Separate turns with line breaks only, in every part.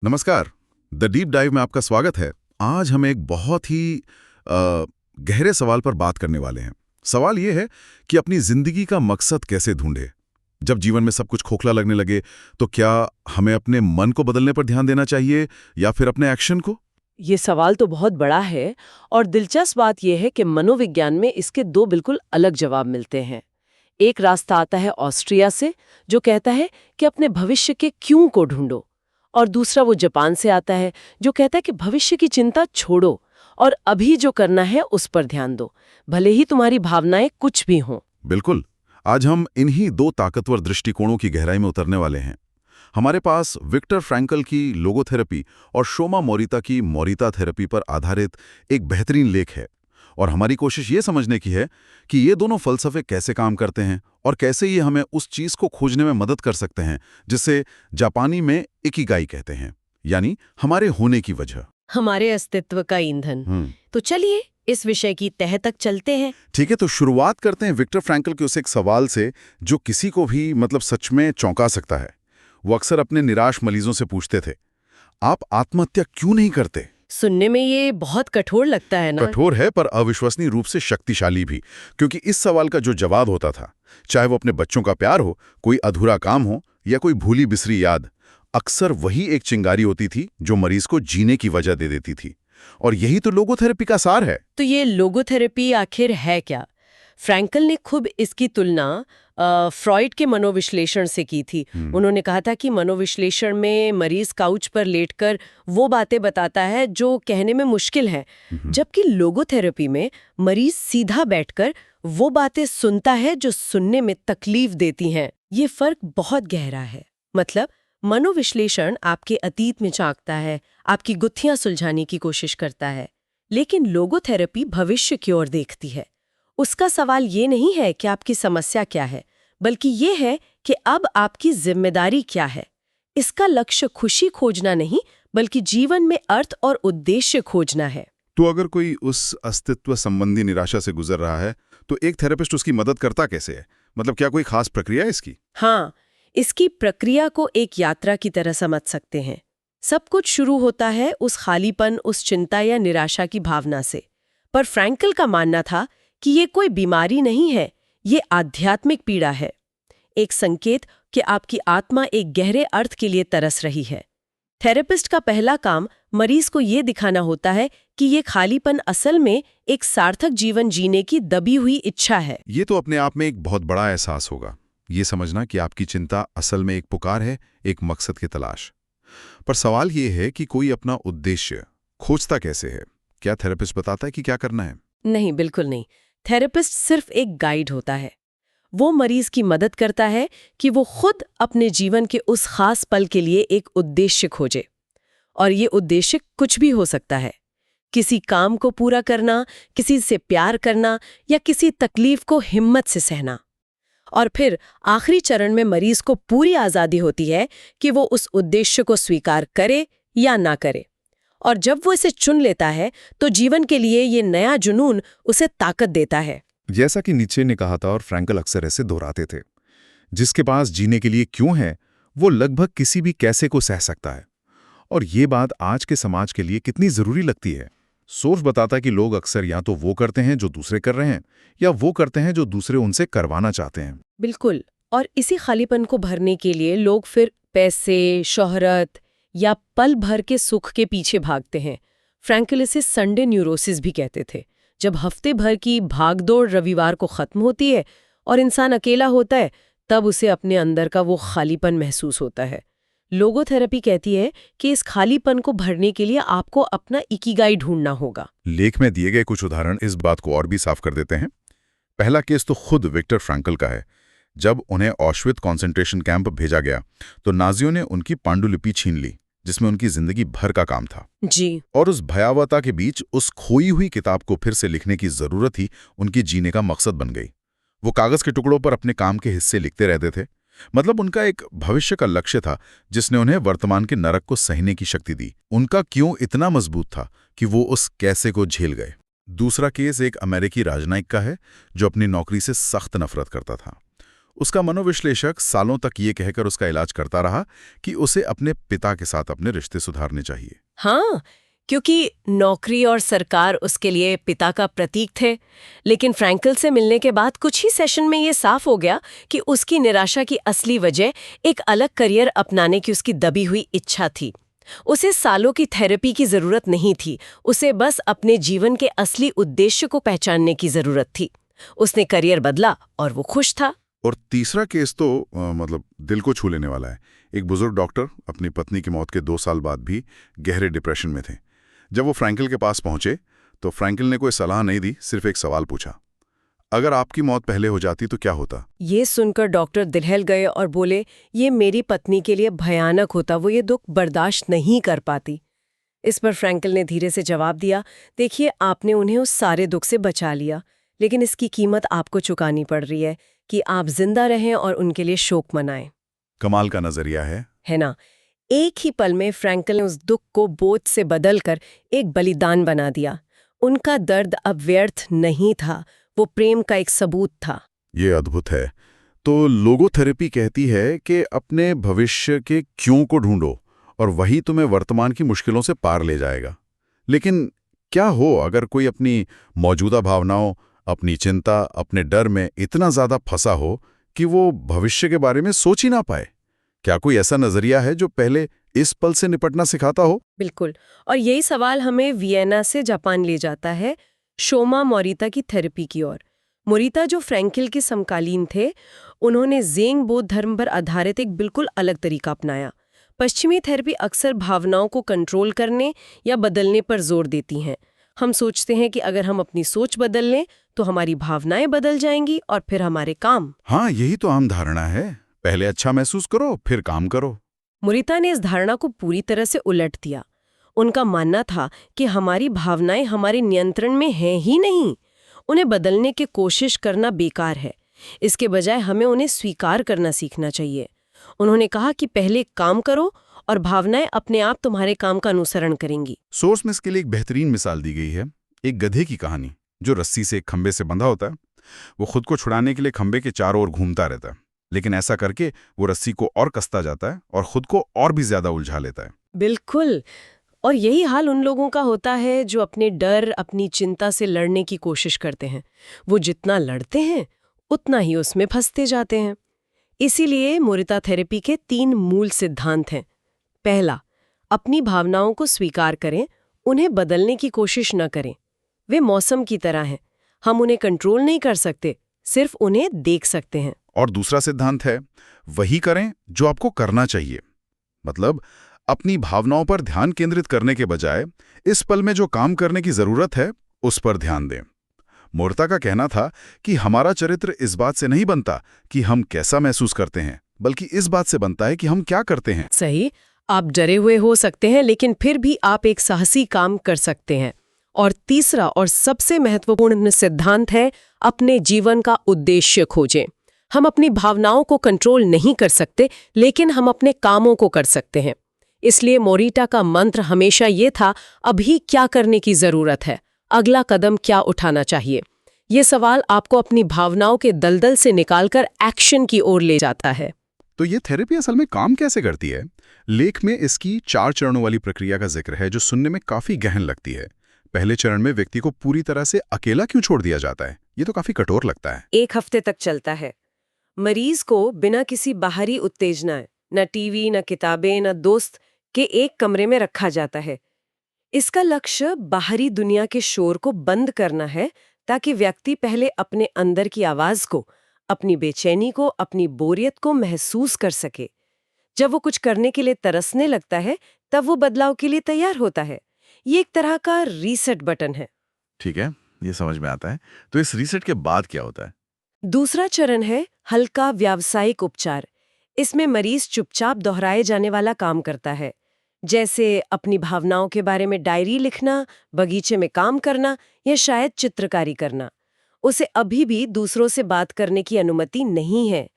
नमस्कार। The deep dive में आपका स्वागत है। आज हम एक बहुत ही गहरे सवाल पर बात करने वाले हैं। सवाल ये है कि अपनी जिंदगी का मकसद कैसे ढूंढे। जब जीवन में सब कुछ खोखला लगने लगे तो क्या हमें अपने मन को बदलने पर ध्यान देना चाहिए या फिर अपने एक्शन को?
ये सवाल तो बहुत बड़ा है और दिलचस्प बात यह है कि मनोविज्ञान में इसके दो बिल्कुल अलग जवाब मिलते हैं। एक रास्ता आता है ऑस्ट्रिया से, जो कहता है कि अपने भविष्य के क्यों को ढूंढो, और दूसरा वो जापान से आता है जो कहता है कि भविष्य की चिंता छोड़ो और अभी जो करना है उस पर ध्यान दो, भले ही तुम्हारी भावनाएं कुछ भी हों।
बिल्कुल। आज हम इन्हीं दो ताकतवर दृष्टिकोणों की गहराई में उतरने वाले हैं। हमारे पास विक्टर फ्रैंकल की लोगोथेरेपी और शोमा मोरिता की मोरिता थेरेपी पर आधारित एक बेहतरीन लेख है, और हमारी कोशिश ये समझने की है कि ये दोनों फलसफे कैसे काम करते हैं और कैसे ये हमें उस चीज को खोजने में मदद कर सकते हैं जिसे जापानी में इकिगाई कहते हैं, यानी हमारे होने की वजह,
हमारे अस्तित्व का ईंधन। तो चलिए इस विषय की तह तक चलते हैं।
ठीक है, तो शुरुआत करते हैं विक्टर फ्रैंकल के उस एक सवाल से जो किसी को भी सच में चौंका सकता है। वो अक्सर अपने निराश मरीजों से पूछते थे, आप आत्महत्या क्यों नहीं करते?
सुनने में ये बहुत कठोर लगता है ना?
कठोर है, पर अविश्वसनीय रूप से शक्तिशाली भी, क्योंकि इस सवाल का जो जवाब होता था, चाहे वो अपने बच्चों का प्यार हो, कोई अधूरा काम हो या कोई भूली बिसरी याद, अक्सर वही एक चिंगारी होती थी जो मरीज को जीने की वजह दे देती थी। और यही तो लोगोथेरेपी का सार है।
तो ये लोगोथेरेपी आखिर है क्या? फ्रैंकल ने खुद इसकी तुलना फ्रॉइड के मनोविश्लेषण से की थी। उन्होंने कहा था कि मनोविश्लेषण में मरीज काउच पर लेटकर वो बातें बताता है जो कहने में मुश्किल है, जबकि लोगोथेरेपी में मरीज सीधा बैठकर वो बातें सुनता है जो सुनने में तकलीफ देती हैं। ये फर्क बहुत गहरा है। मतलब मनोविश्लेषण आपके अतीत में झांकता है, आपकी गुत्थियां सुलझाने की कोशिश करता है, लेकिन लोगोथेरेपी भविष्य की ओर देखती है। उसका सवाल ये नहीं है कि आपकी समस्या क्या है, बल्कि ये है कि अब आपकी जिम्मेदारी क्या है। इसका लक्ष्य खुशी खोजना नहीं, बल्कि जीवन में अर्थ और उद्देश्य खोजना है।
तो अगर कोई उस अस्तित्व संबंधी निराशा से गुजर रहा है, तो एक थेरेपिस्ट उसकी मदद करता कैसे है? क्या कोई खास प्रक्रिया है इसकी?
हाँ, इसकी प्रक्रिया को एक यात्रा की तरह समझ सकते हैं। सब कुछ शुरू होता है उस खालीपन, उस चिंता या निराशा की भावना से। पर फ्रैंकल का मानना था कि ये कोई बीमारी नहीं है, ये आध्यात्मिक पीड़ा है, एक संकेत कि आपकी आत्मा एक गहरे अर्थ के लिए तरस रही है। थेरेपिस्ट का पहला काम मरीज को ये दिखाना होता है कि ये खालीपन असल में एक सार्थक जीवन जीने की दबी हुई इच्छा है।
ये तो अपने आप में एक बहुत बड़ा एहसास होगा, ये समझना कि आपकी चिंता असल में एक पुकार है, एक मकसद की तलाश। पर सवाल ये है कि कोई अपना उद्देश्य खोजता कैसे है? क्या थेरेपिस्ट बताता है कि क्या करना है?
नहीं, बिल्कुल नहीं। थेरेपिस्ट सिर्फ एक गाइड होता है। वो मरीज की मदद करता है कि वो खुद अपने जीवन के उस खास पल के लिए एक उद्देश्य खोजे। और ये उद्देश्य कुछ भी हो सकता है। किसी काम को पूरा करना, किसी से प्यार करना या किसी तकलीफ को हिम्मत से सहना। और फिर आखिरी चरण में मरीज को पूरी आज़ादी होती है कि वो उस उद्देश्य को स्वीकार करे या ना करे। और जब वो इसे चुन लेता है तो जीवन के लिए ये नया जुनून उसे ताकत देता है।
जैसा कि नीचे ने कहा था, और फ्रैंकल अक्सर ऐसे दोहराते थे, जिसके पास जीने के लिए क्यों है, वो लगभग किसी भी कैसे को सह सकता है। और ये बात आज के समाज के लिए कितनी जरूरी लगती है। सोर्स बताता है कि लोग अक्सर या तो वो करते हैं जो दूसरे कर रहे हैं, या वो करते हैं जो दूसरे उनसे करवाना चाहते हैं।
बिल्कुल। और इसी खालीपन को भरने के लिए लोग फिर पैसे, शोहरत या पल भर के सुख के पीछे भागते हैं। फ्रैंकल इसे संडे न्यूरोसिस भी कहते थे। जब हफ्ते भर की भागदौड़ रविवार को खत्म होती है और इंसान अकेला होता है, तब उसे अपने अंदर का वो खालीपन महसूस होता है। लोगोथेरेपी कहती है कि इस खालीपन को भरने के लिए आपको अपना इकिगाई ढूंढना होगा।
लेख में दिए गए कुछ उदाहरण इस बात को और भी साफ कर देते हैं। पहला केस तो खुद विक्टर फ्रैंकल का है। जब उन्हें ऑश्वित्ज कॉन्सेंट्रेशन कैंप भेजा गया तो नाजियों ने उनकी पांडुलिपि छीन ली, जिसमें उनकी जिंदगी भर का काम था
जी।
और उस भयावहता के बीच उस खोई हुई किताब को फिर से लिखने की जरूरत ही उनकी जीने का मकसद बन गई। वो कागज के टुकड़ों पर अपने काम के हिस्से लिखते रहते थे। उनका एक भविष्य का लक्ष्य था जिसने उन्हें वर्तमान के नरक को सहने की शक्ति दी। उनका क्यों इतना मजबूत था कि वो उस कैसे को झेल गए। दूसरा केस एक अमेरिकी राजनयिक का है जो अपनी नौकरी से सख्त नफरत करता था। उसका मनोविश्लेषक सालों तक ये कहकर उसका इलाज करता रहा कि उसे अपने पिता के साथ अपने रिश्ते सुधारने चाहिए।
हाँ, क्योंकि नौकरी और सरकार उसके लिए पिता का प्रतीक थे। लेकिन फ्रैंकल से मिलने के बाद कुछ ही सेशन में ये साफ हो गया कि उसकी निराशा की असली वजह एक अलग करियर अपनाने की उसकी दबी हुई इच्छा थी। उसे सालों की थेरेपी की जरूरत नहीं थी, उसे बस अपने जीवन के असली उद्देश्य को पहचानने की जरूरत थी। उसने करियर बदला और वो खुश था।
और तीसरा केस तो मतलब दिल को छू लेने वाला है। एक बुजुर्ग डॉक्टर अपनी पत्नी की मौत के 2 साल बाद भी गहरे डिप्रेशन में थे। जब वो फ्रैंकल के पास पहुंचे तो फ्रैंकल ने कोई सलाह नहीं दी, सिर्फ एक सवाल पूछा, अगर आपकी मौत पहले हो जाती तो क्या होता?
ये सुनकर डॉक्टर दिलहल गए और बोले, ये मेरी पत्नी के लिए भयानक होता, वो ये दुख बर्दाश्त नहीं कर पाती। इस पर फ्रैंकल ने धीरे से जवाब दिया, देखिए आपने उन्हें उस सारे दुख से बचा लिया, लेकिन इसकी कीमत आपको चुकानी पड़ रही है कि आप जिंदा रहें और उनके लिए शोक मनाएं।
कमाल का नजरिया है
ना? एक ही पल में फ्रैंकल ने उस दुख को बोझ से बदलकर एक बलिदान बना दिया। उनका दर्द अब व्यर्थ नहीं था, वो प्रेम का एक सबूत था।
ये अद्भुत है। तो लोगोथेरेपी कहती है कि अपने भविष्य के क्यों को ढूंढो और वही तुम्हें वर्तमान की मुश्किलों से पार ले जाएगा। लेकिन क्या हो अगर कोई अपनी मौजूदा भावनाओं, अपनी चिंता, अपने डर में इतना ज्यादा फंसा हो कि वो भविष्य के बारे में सोच ही ना पाए? क्या कोई ऐसा नजरिया है जो पहले इस पल से निपटना सिखाता हो?
बिल्कुल। और यही सवाल हमें वियना से जापान ले जाता है, शोमा मोरिता की थेरेपी की ओर। मोरिता जो फ्रैंकल के समकालीन थे, उन्होंने ज़ेंग बौद्ध धर्म पर आधारित एक बिल्कुल अलग तरीका अपनाया। पश्चिमी थेरेपी अक्सर भावनाओं को कंट्रोल करने या बदलने पर जोर देती हैं। हम सोचते हैं कि अगर हम अपनी सोच बदल लें तो हमारी भावनाएं बदल जाएंगी और फिर हमारे काम।
हाँ, यही तो आम धारणा है, पहले अच्छा महसूस करो फिर काम करो।
मोरिता ने इस धारणा को पूरी तरह से उलट दिया। उनका मानना था कि हमारी भावनाएं हमारे नियंत्रण में हैं ही नहीं, उन्हें बदलने की कोशिश करना बेकार है। इसके बजाय हमें उन्हें स्वीकार करना सीखना चाहिए। उन्होंने कहा कि पहले काम करो और भावनाएं अपने आप तुम्हारे काम का अनुसरण करेंगी।
सोर्स में इसके लिए एक बेहतरीन मिसाल दी गई है, एक गधे की कहानी जो रस्सी से एक खंबे से बंधा होता है। वो खुद को छुड़ाने के लिए खंबे के चारों ओर घूमता रहता है, लेकिन ऐसा करके वो रस्सी को और कसता जाता है और खुद को और भी ज्यादा उलझा लेता है।
बिल्कुल। और यही हाल उन लोगों का होता है जो अपने डर, अपनी चिंता से लड़ने की कोशिश करते हैं। वो जितना लड़ते हैं उतना ही उसमें फंसते जाते हैं। इसीलिए मोरिता थेरेपी के 3 मूल सिद्धांत हैं। पहला, अपनी भावनाओं को स्वीकार करें, उन्हें बदलने की कोशिश न करें। वे मौसम की तरह हैं, हम उन्हें कंट्रोल नहीं कर सकते, सिर्फ उन्हें देख सकते हैं।
और दूसरा सिद्धांत है, वही करें जो आपको करना चाहिए। मतलब अपनी भावनाओं पर ध्यान केंद्रित करने के बजाय इस पल में जो काम करने की जरूरत है उस पर ध्यान दें। मोरिता का कहना था कि हमारा चरित्र इस बात से नहीं बनता कि हम कैसा महसूस करते हैं, बल्कि इस बात से बनता है कि हम क्या करते हैं।
सही, आप डरे हुए हो सकते हैं लेकिन फिर भी आप एक साहसी काम कर सकते हैं। और तीसरा और सबसे महत्वपूर्ण सिद्धांत है, अपने जीवन का उद्देश्य खोजें। हम अपनी भावनाओं को कंट्रोल नहीं कर सकते, लेकिन हम अपने कामों को कर सकते हैं। इसलिए मोरिता का मंत्र हमेशा ये था, अभी क्या करने की जरूरत है, अगला कदम क्या उठाना चाहिए। ये सवाल आपको अपनी भावनाओं के दलदल से निकालकर एक्शन की ओर ले जाता है।
तो ये थेरेपी असल में काम कैसे करती है? लेख में इसकी 4 चरणों वाली प्रक्रिया का जिक्र है जो सुनने में काफी गहन लगती है। पहले चरण में व्यक्ति को पूरी तरह से अकेला क्यों छोड़ दिया जाता है? ये तो काफी कठोर लगता है।
1 हफ्ते तक चलता है। मरीज को बिना किसी बाहरी उत्तेजना, न टीवी, न किताबें, न दोस्त के एक कमरे में रखा जाता है। इसका लक्ष्य बाहरी दुनिया के शोर को बंद करना है, ताकि व्यक्ति पहले अपने अंदर की आवाज को, अपनी बेचैनी को, अपनी बोरियत को महसूस कर सके। जब वो कुछ करने के लिए तरसने लगता है, तब वो बदलाव के लिए तैयार होता है। ये एक तरह का रीसेट बटन है।
ठीक है, ये समझ में आता है। तो इस रीसेट के बाद क्या होता है?
दूसरा चरण है हल्का व्यावसायिक उपचार। इसमें मरीज चुपचाप दोहराए जाने वाला काम करता है, जैसे अपनी भावनाओं के बारे में डायरी लिखना, बगीचे में काम करना या शायद चित्रकारी करना। उसे अभी भी दूसरों से बात करने की अनुमति नहीं है।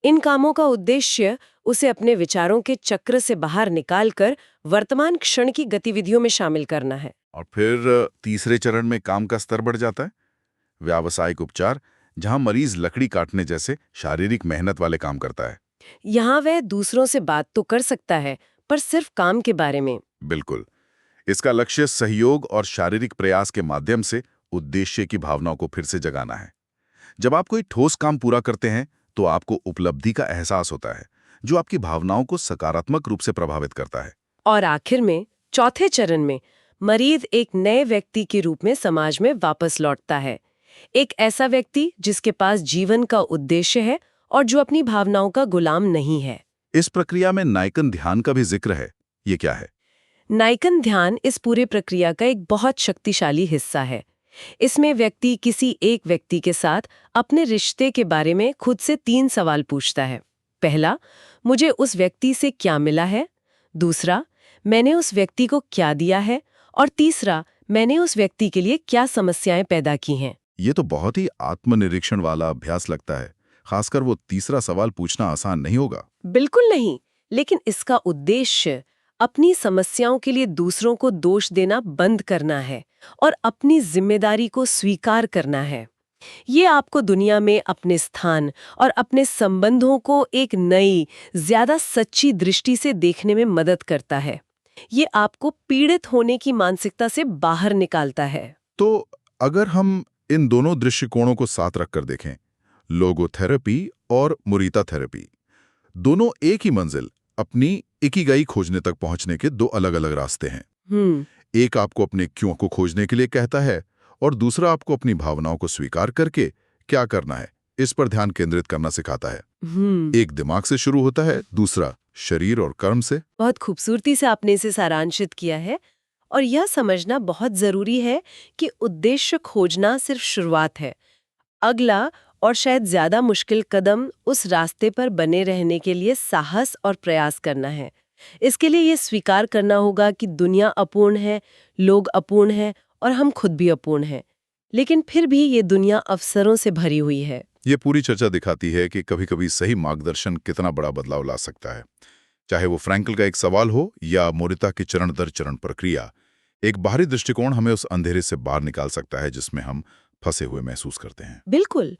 इन कामों का उद्देश्य उसे अपने विचारों के चक्र से बाहर निकालकर वर्तमान क्षण की गतिविधियों में शामिल करना है।
और फिर तीसरे चरण में काम का स्तर बढ़ जाता है। व्यावसायिक उपचार जहां मरीज लकड़ी काटने जैसे शारीरिक मेहनत वाले काम करता है।
यहाँ वह दूसरों से बात तो कर सकता है, पर सिर्फ काम के बारे में।
बिल्कुल। इसका लक्ष्य सहयोग और शारीरिक प्रयास के माध्यम से उद्देश्य की भावनाओं को फिर से जगाना है। जब आप कोई ठोस काम पूरा करते हैं तो आपको उपलब्धि का एहसास होता है, जो आपकी भावनाओं को सकारात्मक रूप से प्रभावित करता है।
और आखिर में चौथे चरण में मरीज एक नए व्यक्ति के रूप में समाज में वापस लौटता है। एक ऐसा व्यक्ति जिसके पास जीवन का उद्देश्य है और जो अपनी भावनाओं का गुलाम नहीं है।
इस प्रक्रिया में नाइकन ध्यान का भी जिक्र है। ये क्या है?
नाइकन ध्यान इस पूरे प्रक्रिया का एक बहुत शक्तिशाली हिस्सा है। इसमें व्यक्ति किसी एक व्यक्ति के साथ अपने रिश्ते के बारे में खुद से 3 सवाल पूछता है। पहला, मुझे उस व्यक्ति से क्या मिला है? दूसरा, मैंने उस व्यक्ति को क्या दिया है? और तीसरा, मैंने उस व्यक्ति के लिए क्या समस्याएं पैदा की हैं?
ये तो बहुत ही आत्मनिरीक्षण वाला अभ्यास लगता है। खासकर वो तीसरा सवाल पूछना आसान नहीं होगा।
बिल्कुल नहीं, लेकिन इसका उद्देश्य अपनी समस्याओं के लिए दूसरों को दोष देना बंद करना है और अपनी जिम्मेदारी को स्वीकार करना है। ये आपको दुनिया में अपने स्थान और अपने संबंधों को एक नई, ज्यादा सच्ची दृष्टि से देखने में मदद करता है। ये आपको पीड़ित होने की मानसिकता से बाहर निकालता है।
तो अगर हम इन दोनों दृष्टिकोणों को साथ रखकर देखें, लोगोथेरेपी और मोरिता थेरेपी, दोनों एक ही मंजिल, अपनी इकिगाई खोजने तक पहुंचने के 2 अलग-अलग रास्ते हैं। एक आपको अपने क्यों को खोजने के लिए कहता है और दूसरा आपको अपनी भावनाओं को स्वीकार करके क्या करना है, इस पर ध्यान केंद्रित करना सिखाता है। एक दिमाग से शुरू होता है, दूसरा शरीर और कर्म से।
बहुत खूबसूरती से आपने इसे सारांशित किया है। और यह समझना बहुत जरूरी है कि उद्देश्य खोजना सिर्फ शुरुआत है। अगला और शायद ज्यादा मुश्किल कदम उस रास्ते पर बने रहने के लिए साहस और प्रयास करना है। इसके लिए ये स्वीकार करना होगा कि दुनिया अपूर्ण है, लोग अपूर्ण हैं और हम खुद भी अपूर्ण हैं। लेकिन फिर भी ये दुनिया अवसरों से भरी हुई है।
ये पूरी चर्चा दिखाती है कि कभी-कभी सही मार्गदर्शन कितना बड़ा बदलाव ला सकता है। चाहे वो फ्रैंकल का एक सवाल हो या मोरिता की चरण दर चरण प्रक्रिया, एक बाहरी दृष्टिकोण हमें उस अंधेरे से बाहर निकाल सकता है जिसमें हम फंसे हुए महसूस करते हैं।
बिल्कुल।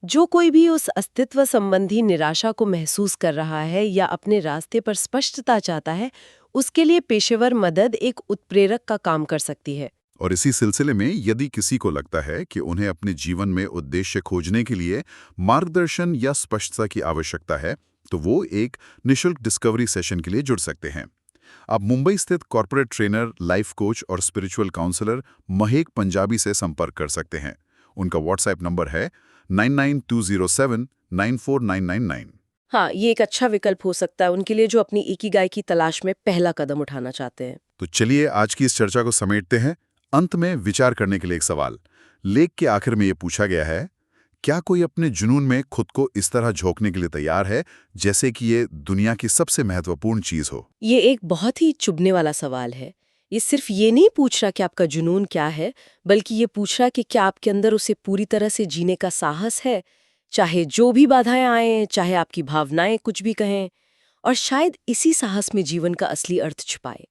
जो कोई भी उस अस्तित्व संबंधी निराशा को महसूस कर रहा है या अपने रास्ते पर स्पष्टता चाहता है, उसके लिए पेशेवर मदद एक उत्प्रेरक का काम कर सकती है।
और इसी सिलसिले में यदि किसी को लगता है कि उन्हें अपने जीवन में उद्देश्य खोजने के लिए मार्गदर्शन या स्पष्टता की आवश्यकता है, तो वो एक निःशुल्क डिस्कवरी सेशन के लिए जुड़ सकते हैं। आप मुंबई स्थित कॉर्पोरेट ट्रेनर, लाइफ कोच और स्पिरिचुअल काउंसलर महेक पंजाबी से संपर्क कर सकते हैं। उनका व्हाट्सएप नंबर है 9920794999।
हाँ, ये एक अच्छा विकल्प हो सकता है उनके लिए जो अपनी इकिगाई की तलाश में पहला कदम उठाना चाहते हैं।
तो चलिए आज की इस चर्चा को समेटते हैं। अंत में विचार करने के लिए एक सवाल। लेख के आखिर में ये पूछा गया है, क्या कोई अपने जुनून में खुद को इस तरह झोंकने के लिए तैयार है जैसे कि ये दुनिया की सबसे महत्वपूर्ण चीज हो?
ये एक बहुत ही चुभने वाला सवाल है। ये सिर्फ ये नहीं पूछ रहा कि आपका जुनून क्या है, बल्कि ये पूछ रहा कि क्या आपके अंदर उसे पूरी तरह से जीने का साहस है, चाहे जो भी बाधाएं आए, चाहे आपकी भावनाएं कुछ भी कहें। और शायद इसी साहस में जीवन का असली अर्थ छुपाए।